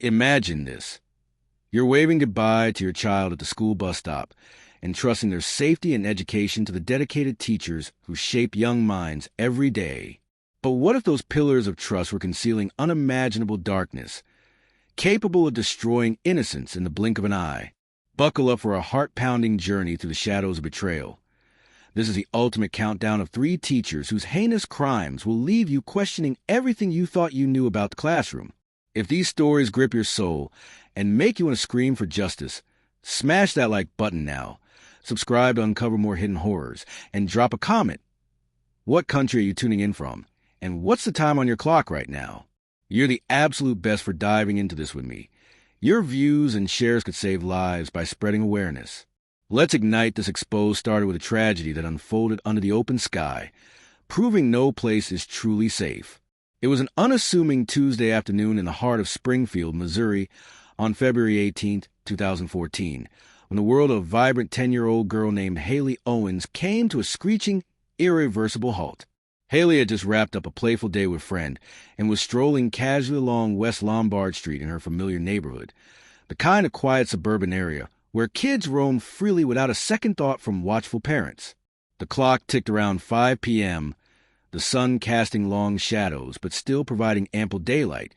Imagine this. You're waving goodbye to your child at the school bus stop, entrusting their safety and education to the dedicated teachers who shape young minds every day. But what if those pillars of trust were concealing unimaginable darkness, capable of destroying innocence in the blink of an eye? Buckle up for a heart-pounding journey through the shadows of betrayal. This is the ultimate countdown of 3 teachers whose heinous crimes will leave you questioning everything you thought you knew about the classroom. If these stories grip your soul and make you want to scream for justice, smash that like button now, subscribe to uncover more hidden horrors, and drop a comment. What country are you tuning in from? And what's the time on your clock right now? You're the absolute best for diving into this with me. Your views and shares could save lives by spreading awareness. Let's ignite this exposed started with a tragedy that unfolded under the open sky, proving no place is truly safe. It was an unassuming Tuesday afternoon in the heart of Springfield, Missouri, on February 18, 2014, when the world of a vibrant 10-year-old girl named Haley Owens came to a screeching, irreversible halt. Haley had just wrapped up a playful day with a friend and was strolling casually along West Lombard Street in her familiar neighborhood, the kind of quiet suburban area where kids roam freely without a second thought from watchful parents. The clock ticked around 5 p.m., the sun casting long shadows but still providing ample daylight,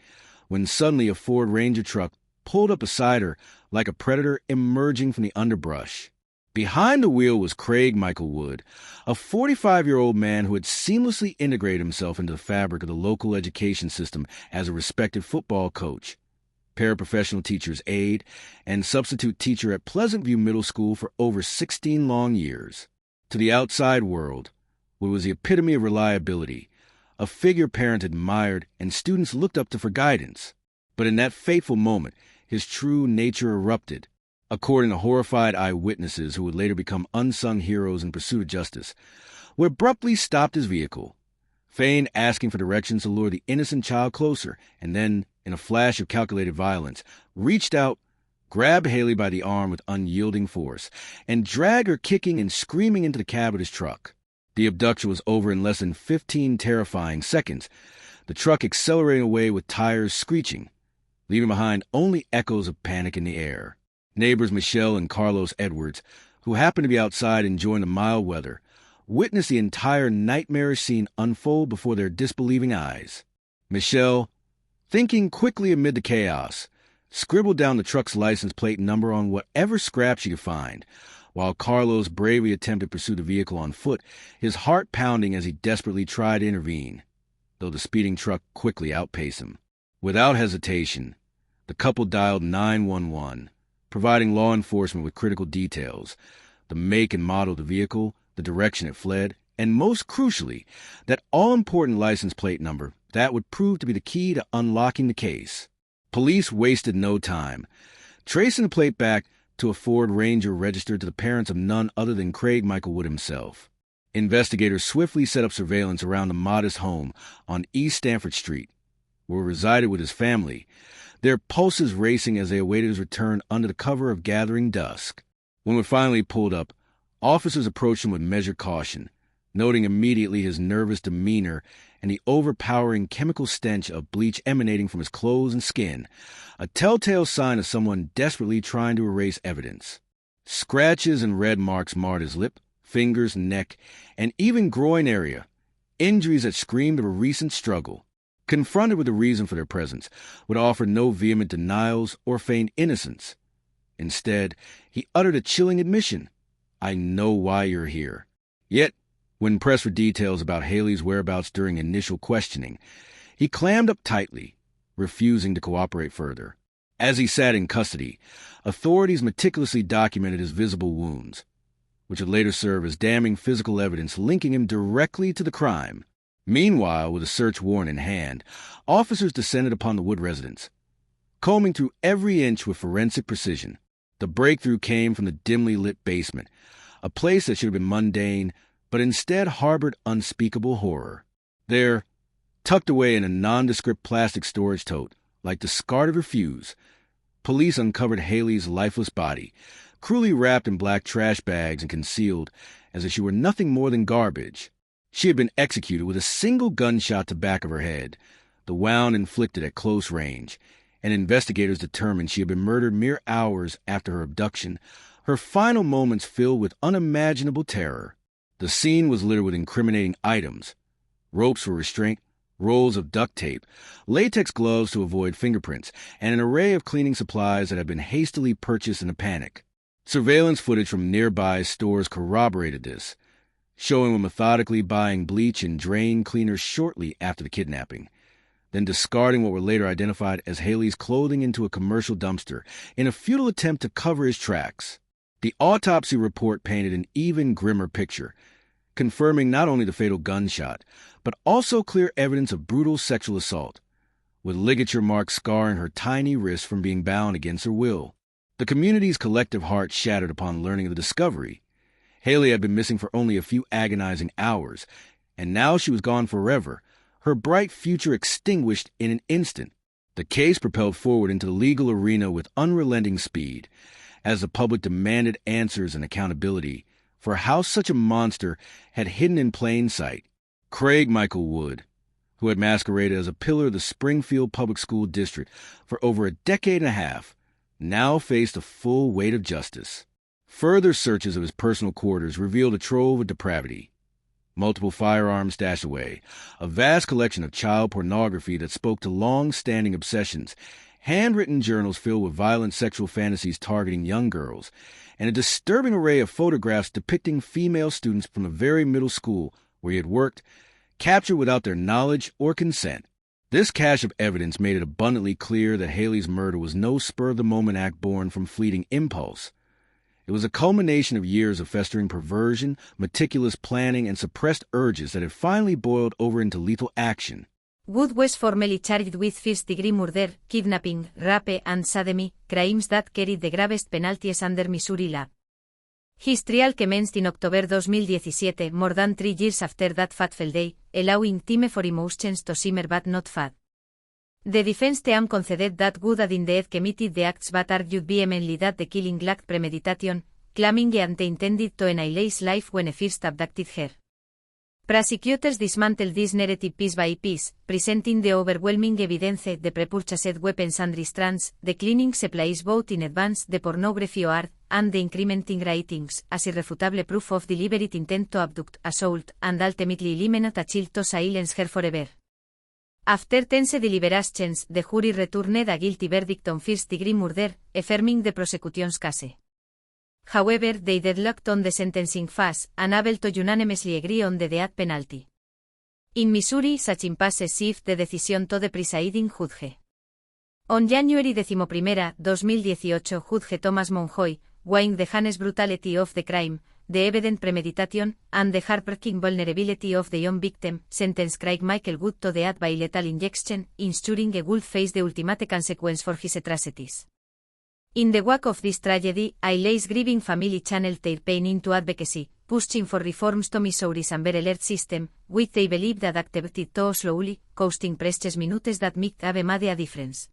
when suddenly a Ford Ranger truck pulled up beside her like a predator emerging from the underbrush. Behind the wheel was Craig Michael Wood, a 45-year-old man who had seamlessly integrated himself into the fabric of the local education system as a respected football coach, paraprofessional teacher's aide, and substitute teacher at Pleasant View Middle School for over 16 long years. To the outside world, Wood was the epitome of reliability, a figure parents admired and students looked up to for guidance. But in that fateful moment, his true nature erupted. According to horrified eyewitnesses who would later become unsung heroes in pursuit of justice, Wood abruptly stopped his vehicle, feigned asking for directions to lure the innocent child closer, and then, in a flash of calculated violence, reached out, grabbed Haley by the arm with unyielding force, and dragged her kicking and screaming into the cab of his truck. The abduction was over in less than 15 terrifying seconds, the truck accelerating away with tires screeching, leaving behind only echoes of panic in the air. Neighbors Michelle and Carlos Edwards, who happened to be outside enjoying the mild weather, witnessed the entire nightmarish scene unfold before their disbelieving eyes. Michelle, thinking quickly amid the chaos, scribbled down the truck's license plate number on whatever scrap she could find, while Carlos bravely attempted to pursue the vehicle on foot, his heart pounding as he desperately tried to intervene, though the speeding truck quickly outpaced him. Without hesitation, the couple dialed 911, providing law enforcement with critical details, the make and model of the vehicle, the direction it fled, and most crucially, that all-important license plate number that would prove to be the key to unlocking the case. Police wasted no time, tracing the plate back to a Ford Ranger registered to the parents of none other than Craig Michael Wood himself. Investigators swiftly set up surveillance around the modest home on East Stanford Street, where he resided with his family, their pulses racing as they awaited his return under the cover of gathering dusk. When Wood finally pulled up, officers approached him with measured caution, noting immediately his nervous demeanor and the overpowering chemical stench of bleach emanating from his clothes and skin, a telltale sign of someone desperately trying to erase evidence. Scratches and red marks marred his lip, fingers, neck, and even groin area, injuries that screamed of a recent struggle. Confronted with the reason for their presence, Wood offered no vehement denials or feigned innocence. Instead, he uttered a chilling admission: "I know why you're here." Yet, when pressed for details about Haley's whereabouts during initial questioning, he clammed up tightly, refusing to cooperate further. As he sat in custody, authorities meticulously documented his visible wounds, which would later serve as damning physical evidence linking him directly to the crime. Meanwhile, with a search warrant in hand, officers descended upon the Wood residence, combing through every inch with forensic precision. The breakthrough came from the dimly lit basement, a place that should have been mundane, but instead harbored unspeakable horror. There, tucked away in a nondescript plastic storage tote, like discarded refuse, police uncovered Haley's lifeless body, cruelly wrapped in black trash bags and concealed as if she were nothing more than garbage. She had been executed with a single gunshot to the back of her head, the wound inflicted at close range, and investigators determined she had been murdered mere hours after her abduction, her final moments filled with unimaginable terror. The scene was littered with incriminating items: ropes for restraint, rolls of duct tape, latex gloves to avoid fingerprints, and an array of cleaning supplies that had been hastily purchased in a panic. Surveillance footage from nearby stores corroborated this, showing her methodically buying bleach and drain cleaners shortly after the kidnapping, then discarding what were later identified as Haley's clothing into a commercial dumpster in a futile attempt to cover his tracks. The autopsy report painted an even grimmer picture, confirming not only the fatal gunshot, but also clear evidence of brutal sexual assault, with ligature marks scarring her tiny wrist from being bound against her will. The community's collective heart shattered upon learning of the discovery. Haley had been missing for only a few agonizing hours, and now she was gone forever, her bright future extinguished in an instant. The case propelled forward into the legal arena with unrelenting speed, as the public demanded answers and accountability for how such a monster had hidden in plain sight. Craig Michael Wood, who had masqueraded as a pillar of the Springfield Public School District for over a decade and a half, now faced the full weight of justice. Further searches of his personal quarters revealed a trove of depravity: multiple firearms stashed away, a vast collection of child pornography that spoke to long-standing obsessions, handwritten journals filled with violent sexual fantasies targeting young girls, and a disturbing array of photographs depicting female students from the very middle school where he had worked, captured without their knowledge or consent. This cache of evidence made it abundantly clear that Haley's murder was no spur-of-the-moment act born from fleeting impulse. It was a culmination of years of festering perversion, meticulous planning, and suppressed urges that had finally boiled over into lethal action. Wood was formally charged with first-degree murder, kidnapping, rape and sodomy, crimes that carried the gravest penalties under Missouri law. His trial commenced in October 2017, more than 3 years after that fateful day, allowing time for emotions to simmer but not fade. The defense team conceded that Wood had indeed committed the acts but argued vehemently that the killing lacked premeditation, claiming he had intended to annihilate life when he first abducted her. Prosecutors dismantled this narrative piece by piece, presenting the overwhelming evidence, the pre-purchased weapons and restraints, the cleaning supplies both in advance, the pornography or art, and the incriminating writings, as irrefutable proof of deliberate intent to abduct, assault, and ultimately eliminate a child to silence her forever. After tense deliberations, the jury returned a guilty verdict on first-degree murder, affirming the prosecution's case. However, they deadlocked on the sentencing phase, unable to unanimously agree on the death penalty. In Missouri, such impasse shifted the decision to the presiding judge. On January 11, 2018, Judge Thomas Monjoy, weighing the heinous brutality of the crime, the evident premeditation, and the heartbreaking vulnerability of the young victim, sentenced Craig Michael Wood to death by lethal injection, ensuring he would face the ultimate consequence for his atrocities. In the wake of this tragedy, Haley's grieving family channeled their pain into advocacy, pushing for reforms to Missouri's Amber Alert system, which they believed had acted too slowly, costing precious minutes that might have made a difference.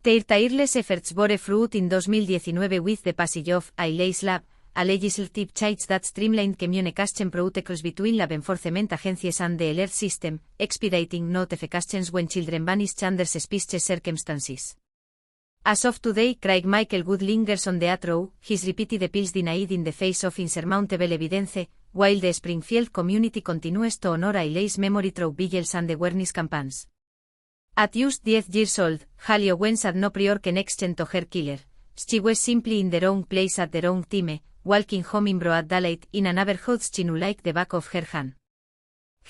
Their tireless efforts bore fruit in 2019 with the passage of Haley's Law, a legislative change that streamlined communication protocols between law enforcement agencies and the alert system, expediting notifications when children vanished under suspicious circumstances. As of today, Craig Michael Wood lingers on death row, his repeated appeals denied in the face of insurmountable evidence, while the Springfield community continues to honor Haley's memory through vigils and awareness campaigns. At just 10 years old, Haley Owens had no prior connection to her killer. She was simply in the wrong place at the wrong time, walking home in broad daylight in a neighborhood she knew like the back of her hand.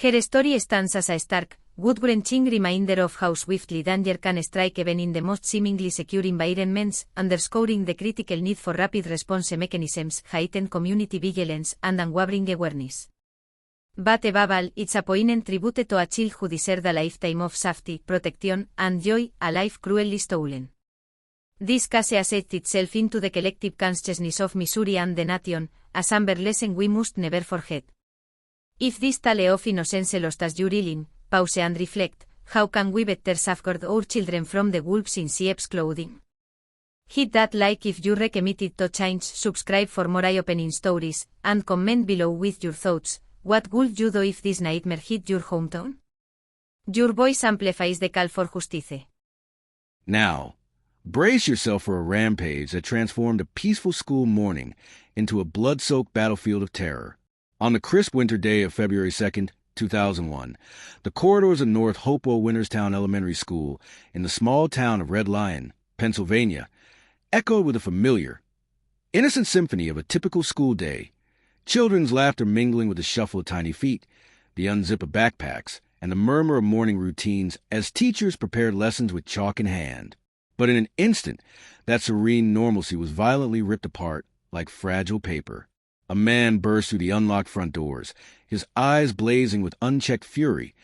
Her story stands as a stark, gut-wrenching reminder of how swiftly danger can strike even in the most seemingly secure environments, underscoring the critical need for rapid response mechanisms, heightened community vigilance, and unwavering awareness. But above all, it's a poignant tribute to a child who deserved a lifetime of safety, protection, and joy, a life cruelly stolen. This case assets itself into the collective consciousness of Missouri and the nation, a somber lesson we must never forget. If this tale of innocence lost as you're in, pause and reflect, how can we better safeguard our children from the wolves in sheep's clothing? Hit that like if you're committed to change, subscribe for more eye-opening stories, and comment below with your thoughts. What would you do if this nightmare hit your hometown? Your voice amplifies the call for justice. Now, brace yourself for a rampage that transformed a peaceful school morning into a blood-soaked battlefield of terror. On the crisp winter day of February 2nd, 2001, the corridors of North Hopewell Winterstown Elementary School in the small town of Red Lion, Pennsylvania, echoed with a familiar, innocent symphony of a typical school day, children's laughter mingling with the shuffle of tiny feet, the unzip of backpacks, and the murmur of morning routines as teachers prepared lessons with chalk in hand. But in an instant, that serene normalcy was violently ripped apart like fragile paper. A man burst through the unlocked front doors, his eyes blazing with unchecked fury,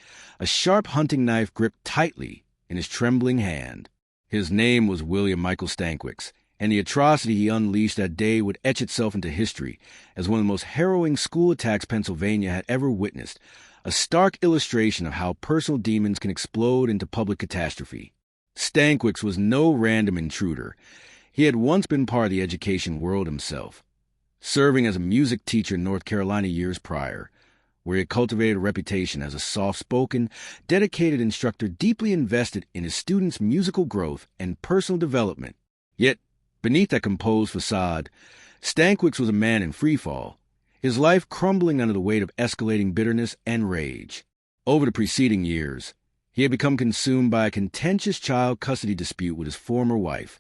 a sharp hunting knife gripped tightly in his trembling hand. His name was William Michael Stankwix, and the atrocity he unleashed that day would etch itself into history as one of the most harrowing school attacks Pennsylvania had ever witnessed, a stark illustration of how personal demons can explode into public catastrophe. Stankwix was no random intruder. He had once been part of the education world himself, serving as a music teacher in North Carolina years prior, where he had cultivated a reputation as a soft-spoken, dedicated instructor deeply invested in his students' musical growth and personal development. Yet, beneath that composed facade, Stankwix was a man in freefall, his life crumbling under the weight of escalating bitterness and rage. Over the preceding years, he had become consumed by a contentious child custody dispute with his former wife,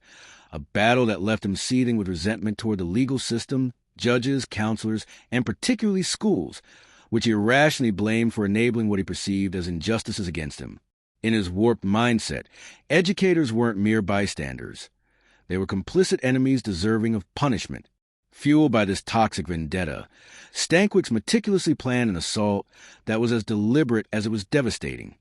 a battle that left him seething with resentment toward the legal system, judges, counselors, and particularly schools, which he irrationally blamed for enabling what he perceived as injustices against him. In his warped mindset, educators weren't mere bystanders. They were complicit enemies deserving of punishment. Fueled by this toxic vendetta, Stankwix meticulously planned an assault that was as deliberate as it was devastating,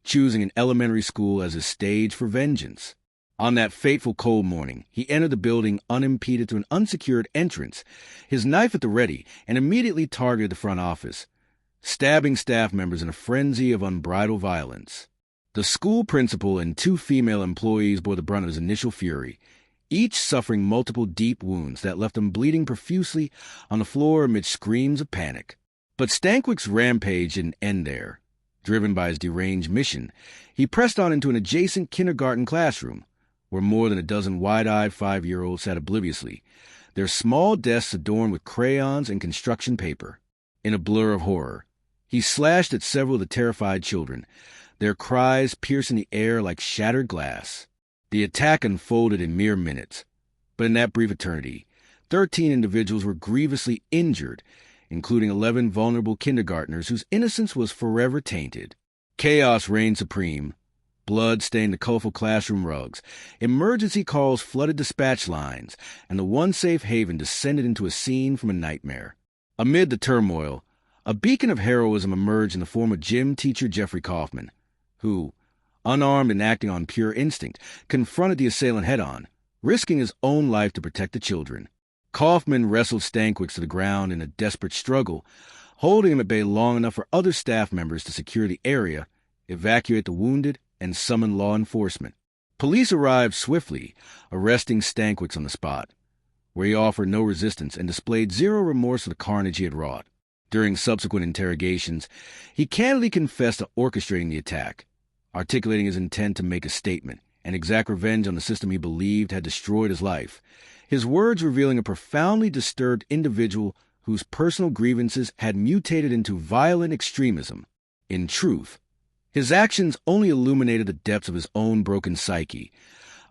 choosing an elementary school as his stage for vengeance. On that fateful cold morning, he entered the building unimpeded through an unsecured entrance, his knife at the ready, and immediately targeted the front office, stabbing staff members in a frenzy of unbridled violence. The school principal and 2 female employees bore the brunt of his initial fury, each suffering multiple deep wounds that left them bleeding profusely on the floor amid screams of panic. But Stankwix's rampage didn't end there. Driven by his deranged mission, he pressed on into an adjacent kindergarten classroom, where more than a dozen wide-eyed 5-year-olds sat obliviously, their small desks adorned with crayons and construction paper. In a blur of horror, he slashed at several of the terrified children, their cries piercing the air like shattered glass. The attack unfolded in mere minutes, but in that brief eternity, 13 individuals were grievously injured, including 11 vulnerable kindergartners whose innocence was forever tainted. Chaos reigned supreme. Blood stained the colorful classroom rugs. Emergency calls flooded dispatch lines, and the one safe haven descended into a scene from a nightmare. Amid the turmoil, a beacon of heroism emerged in the form of gym teacher Jeffrey Kaufman, who, unarmed and acting on pure instinct, confronted the assailant head-on, risking his own life to protect the children. Kaufman wrestled Stankwix to the ground in a desperate struggle, holding him at bay long enough for other staff members to secure the area, evacuate the wounded, and summon law enforcement. Police arrived swiftly, arresting Stankwix on the spot, where he offered no resistance and displayed zero remorse for the carnage he had wrought. During subsequent interrogations, he candidly confessed to orchestrating the attack, articulating his intent to make a statement and exact revenge on the system he believed had destroyed his life, his words revealing a profoundly disturbed individual whose personal grievances had mutated into violent extremism. In truth, his actions only illuminated the depths of his own broken psyche,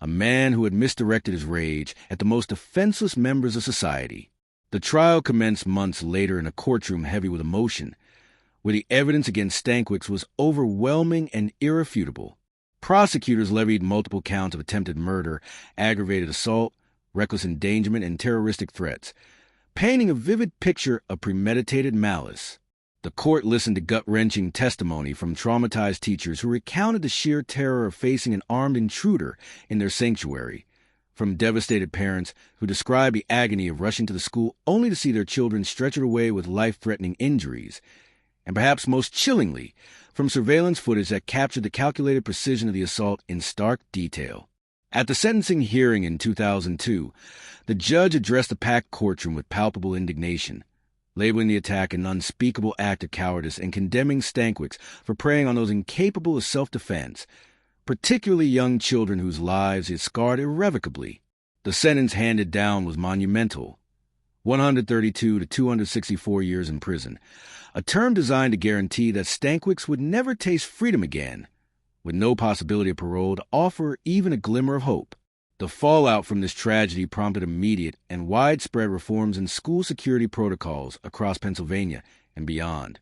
a man who had misdirected his rage at the most defenseless members of society. The trial commenced months later in a courtroom heavy with emotion, where the evidence against Stankwix was overwhelming and irrefutable. Prosecutors levied multiple counts of attempted murder, aggravated assault, reckless endangerment, and terroristic threats, painting a vivid picture of premeditated malice. The court listened to gut-wrenching testimony from traumatized teachers who recounted the sheer terror of facing an armed intruder in their sanctuary, from devastated parents who described the agony of rushing to the school only to see their children stretchered away with life-threatening injuries, and perhaps most chillingly, from surveillance footage that captured the calculated precision of the assault in stark detail. At the sentencing hearing in 2002, the judge addressed the packed courtroom with palpable indignation, labeling the attack an unspeakable act of cowardice and condemning Stankwix for preying on those incapable of self-defense, particularly young children whose lives it scarred irrevocably. The sentence handed down was monumental: 132 to 264 years in prison, a term designed to guarantee that Stankwix would never taste freedom again, with no possibility of parole to offer even a glimmer of hope. The fallout from this tragedy prompted immediate and widespread reforms in school security protocols across Pennsylvania and beyond.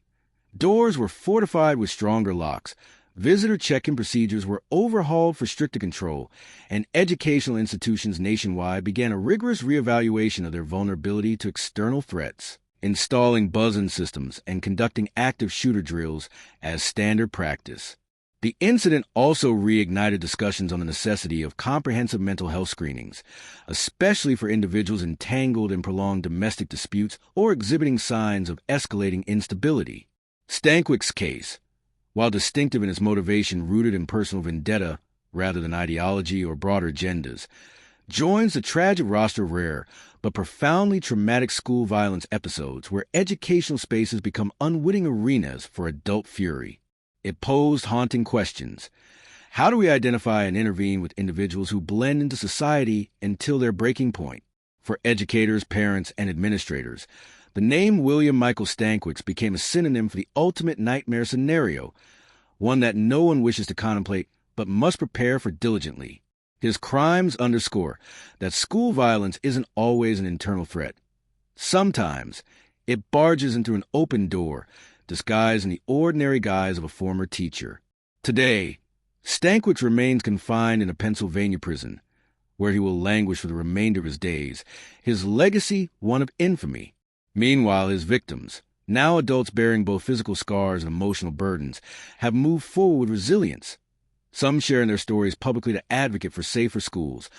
Doors were fortified with stronger locks, visitor check-in procedures were overhauled for stricter control, and educational institutions nationwide began a rigorous reevaluation of their vulnerability to external threats, installing buzz-in systems and conducting active shooter drills as standard practice. The incident also reignited discussions on the necessity of comprehensive mental health screenings, especially for individuals entangled in prolonged domestic disputes or exhibiting signs of escalating instability. Stankwix's case, while distinctive in its motivation rooted in personal vendetta rather than ideology or broader agendas, joins the tragic roster of rare but profoundly traumatic school violence episodes where educational spaces become unwitting arenas for adult fury. It posed haunting questions. How do we identify and intervene with individuals who blend into society until their breaking point? For educators, parents, and administrators, the name William Michael Stankwix became a synonym for the ultimate nightmare scenario, one that no one wishes to contemplate but must prepare for diligently. His crimes underscore that school violence isn't always an internal threat. Sometimes it barges in through an open door, disguised in the ordinary guise of a former teacher. Today, Stankwix remains confined in a Pennsylvania prison, where he will languish for the remainder of his days, his legacy one of infamy. Meanwhile, his victims, now adults bearing both physical scars and emotional burdens, have moved forward with resilience. Some sharing their stories publicly to advocate for safer schools,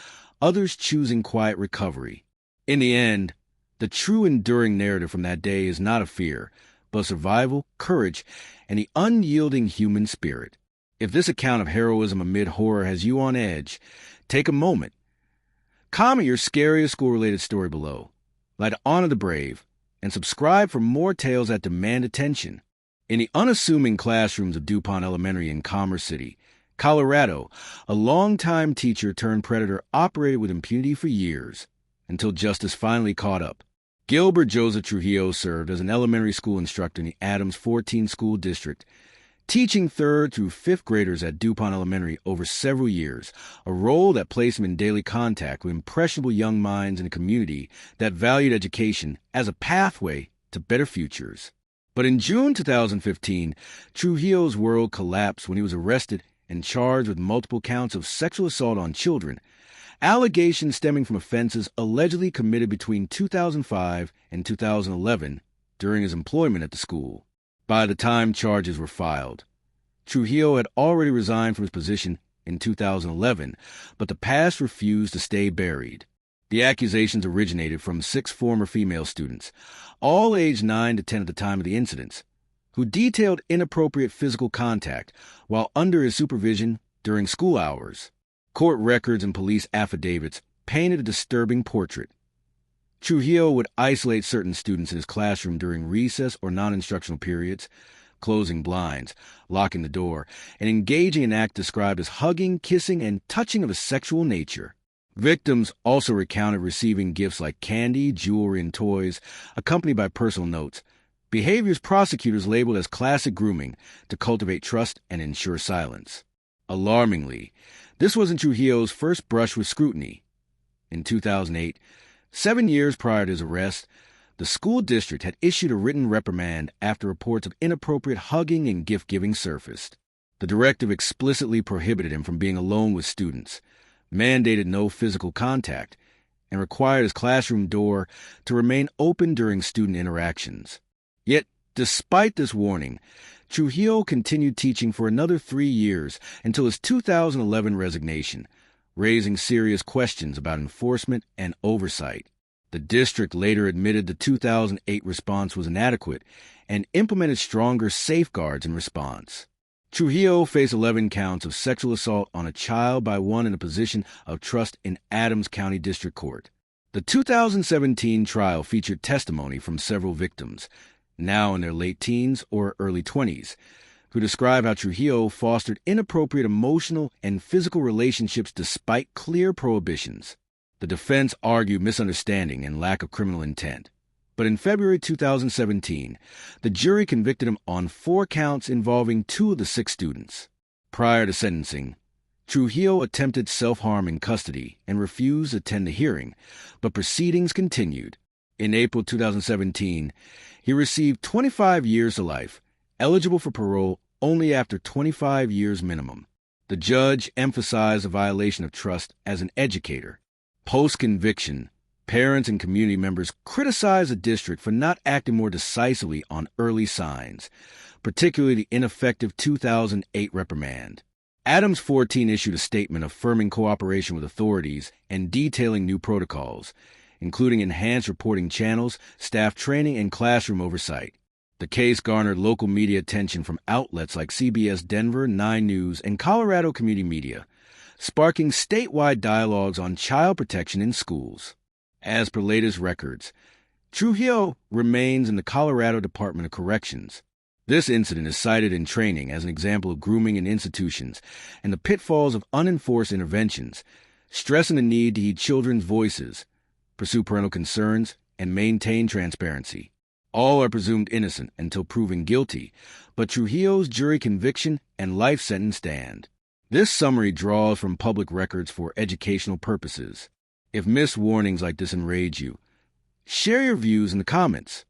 others choosing quiet recovery. In the end, the true enduring narrative from that day is not of fear, but survival, courage, and the unyielding human spirit. If this account of heroism amid horror has you on edge, take a moment. Comment your scariest school-related story below. Like to honor the brave, and subscribe for more tales that demand attention. In the unassuming classrooms of DuPont Elementary in Commerce City, Colorado, a longtime teacher turned predator operated with impunity for years, until justice finally caught up. Gilbert Joseph Trujillo served as an elementary school instructor in the Adams 14 School District, teaching 3rd through 5th graders at DuPont Elementary over several years, a role that placed him in daily contact with impressionable young minds in a community that valued education as a pathway to better futures. But in June 2015, Trujillo's world collapsed when he was arrested and charged with multiple counts of sexual assault on children, allegations stemming from offenses allegedly committed between 2005 and 2011 during his employment at the school. By the time charges were filed, Trujillo had already resigned from his position in 2011, but the past refused to stay buried. The accusations originated from 6 former female students, all aged 9 to 10 at the time of the incidents, who detailed inappropriate physical contact while under his supervision during school hours. Court records and police affidavits painted a disturbing portrait. Trujillo would isolate certain students in his classroom during recess or non-instructional periods, closing blinds, locking the door, and engaging in acts described as hugging, kissing, and touching of a sexual nature. Victims also recounted receiving gifts like candy, jewelry, and toys, accompanied by personal notes, behaviors prosecutors labeled as classic grooming to cultivate trust and ensure silence. Alarmingly, this wasn't Trujillo's first brush with scrutiny. In 2008, 7 years prior to his arrest, the school district had issued a written reprimand after reports of inappropriate hugging and gift-giving surfaced. The directive explicitly prohibited him from being alone with students, mandated no physical contact, and required his classroom door to remain open during student interactions. Yet, despite this warning, Trujillo continued teaching for another 3 years until his 2011 resignation, raising serious questions about enforcement and oversight. The district later admitted the 2008 response was inadequate and implemented stronger safeguards in response. Trujillo faced 11 counts of sexual assault on a child by one in a position of trust in Adams County District Court. The 2017 trial featured testimony from several victims, now in their late teens or early 20s, who describe how Trujillo fostered inappropriate emotional and physical relationships despite clear prohibitions. The defense argued misunderstanding and lack of criminal intent. But in February 2017, the jury convicted him on 4 counts involving 2 of the 6 students. Prior to sentencing, Trujillo attempted self-harm in custody and refused to attend the hearing, but proceedings continued. In April 2017, he received 25 years to life, eligible for parole only after 25 years minimum. The judge emphasized the violation of trust as an educator. Post-conviction, parents and community members criticized the district for not acting more decisively on early signs, particularly the ineffective 2008 reprimand. Adams 14 issued a statement affirming cooperation with authorities and detailing new protocols, including enhanced reporting channels, staff training, and classroom oversight. The case garnered local media attention from outlets like CBS Denver, 9 News, and Colorado Community Media, sparking statewide dialogues on child protection in schools. As per latest records, Trujillo remains in the Colorado Department of Corrections. This incident is cited in training as an example of grooming in institutions and the pitfalls of unenforced interventions, stressing the need to heed children's voices, pursue parental concerns, and maintain transparency. All are presumed innocent until proven guilty, but Trujillo's jury conviction and life sentence stand. This summary draws from public records for educational purposes. If missed warnings like this enrage you, share your views in the comments.